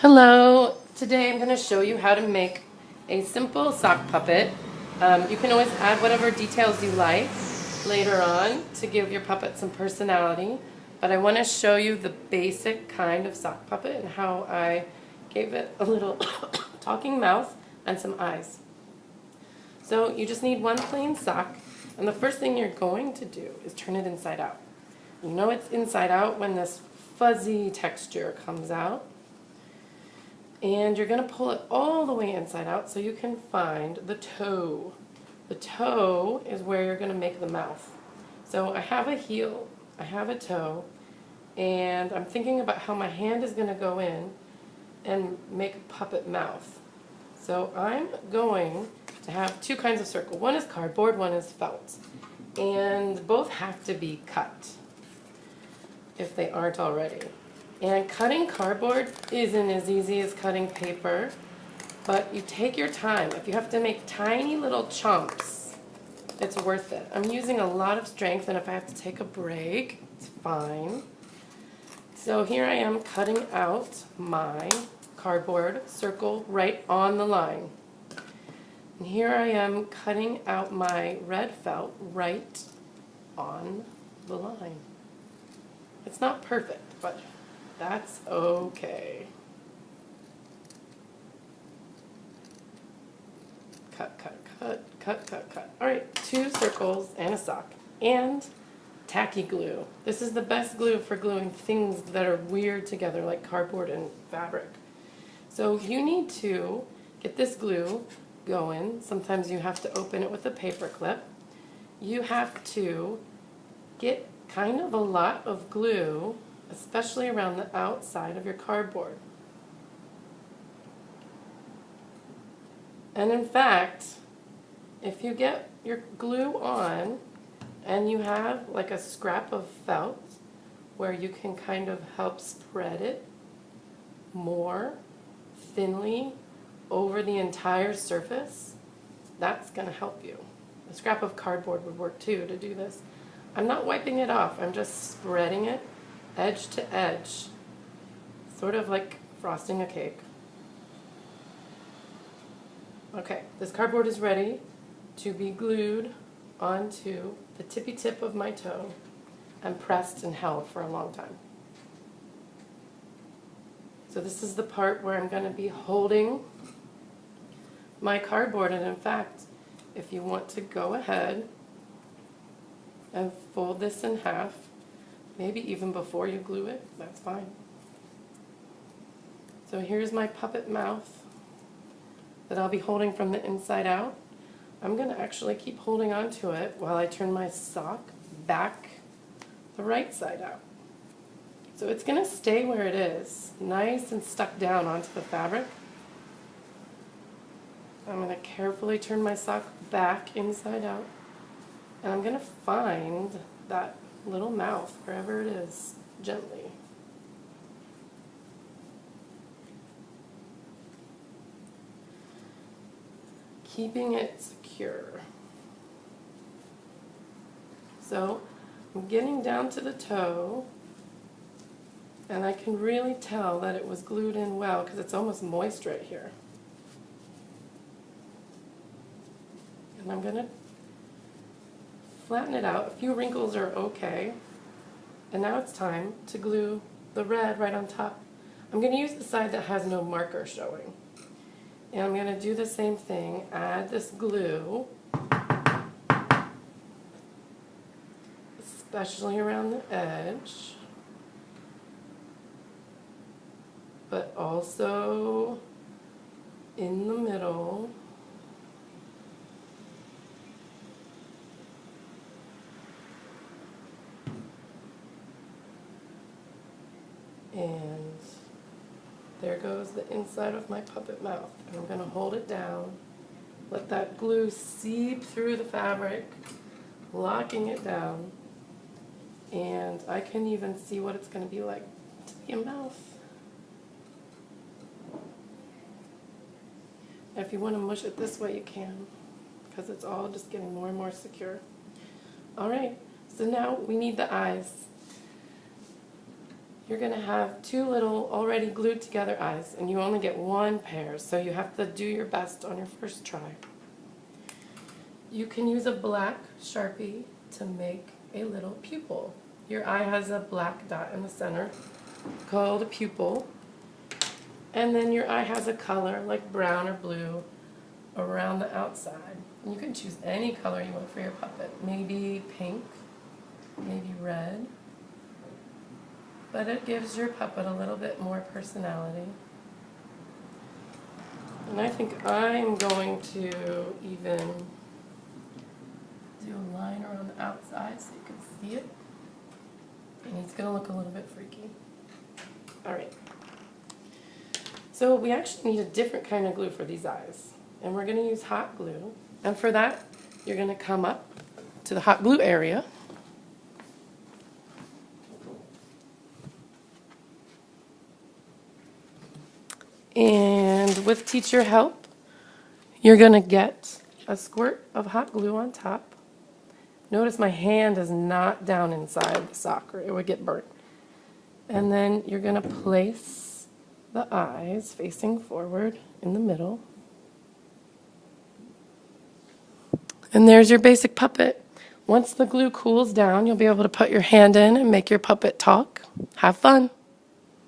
Hello, today I'm going to show you how to make a simple sock puppet. You can always add whatever details you like later on to give your puppet some personality, but I want to show you the basic kind of sock puppet and how I gave it a little talking mouth and some eyes. So you just need one plain sock, and the first thing you're going to do is turn it inside out. You know it's inside out when this fuzzy texture comes out. And you're going to pull it all the way inside out so you can find the toe. The toe is where you're going to make the mouth. So I have a heel, I have a toe, and I'm thinking about how my hand is going to go in and make a puppet mouth. So I'm going to have two kinds of circle. One is cardboard, one is felt. And both have to be cut if they aren't already. And cutting cardboard isn't as easy as cutting paper, but you take your time. If you have to make tiny little chunks, it's worth it. I'm using a lot of strength, and if I have to take a break, it's fine. So here I am cutting out my cardboard circle right on the line. And here I am cutting out my red felt right on the line. It's not perfect, but that's okay. Cut, cut, cut, cut, cut, cut. All right, 2 circles and a sock. And tacky glue. This is the best glue for gluing things that are weird together, like cardboard and fabric. So you need to get this glue going. Sometimes you have to open it with a paper clip. You have to get kind of a lot of glue, especially around the outside of your cardboard. And in fact, if you get your glue on and you have like a scrap of felt where you can kind of help spread it more thinly over the entire surface, that's going to help you. A scrap of cardboard would work too to do this. I'm not wiping it off, I'm just spreading it edge to edge, sort of like frosting a cake. Okay, this cardboard is ready to be glued onto the tippy tip of my toe and pressed and held for a long time. So this is the part where I'm going to be holding my cardboard, and in fact, if you want to go ahead and fold this in half, maybe even before you glue it, that's fine. So here's my puppet mouth that I'll be holding from the inside out. I'm going to actually keep holding on to it while I turn my sock back the right side out. So it's going to stay where it is, nice and stuck down onto the fabric. I'm going to carefully turn my sock back inside out, and I'm going to find that little mouth wherever it is, gently. Keeping it secure. So I'm getting down to the toe, and I can really tell that it was glued in well because it's almost moist right here. And I'm going to flatten it out. A few wrinkles are okay. And now it's time to glue the red right on top. I'm going to use the side that has no marker showing. And I'm going to do the same thing. Add this glue, especially around the edge, but also in the middle. And there goes the inside of my puppet mouth. And I'm going to hold it down, let that glue seep through the fabric, locking it down. And I can even see what it's going to be like to be a mouth. If you want to mush it this way, you can, because it's all just getting more and more secure. All right, so now we need the eyes. you're going to have two little already glued together eyes, and you only get one pair, so you have to do your best on your first try. You can use a black Sharpie to make a little pupil. Your eye has a black dot in the center called a pupil, and then your eye has a color like brown or blue around the outside. And you can choose any color you want for your puppet. Maybe pink, maybe red, but it gives your puppet a little bit more personality. And I think I'm going to even do a line around the outside so you can see it. And he's going to look a little bit freaky. Alright. So we actually need a different kind of glue for these eyes. And we're going to use hot glue. And for that, you're going to come up to the hot glue area. And with teacher help, you're going to get a squirt of hot glue on top. Notice my hand is not down inside the sock or it would get burnt. And then you're going to place the eyes facing forward in the middle. And there's your basic puppet. Once the glue cools down, you'll be able to put your hand in and make your puppet talk. Have fun.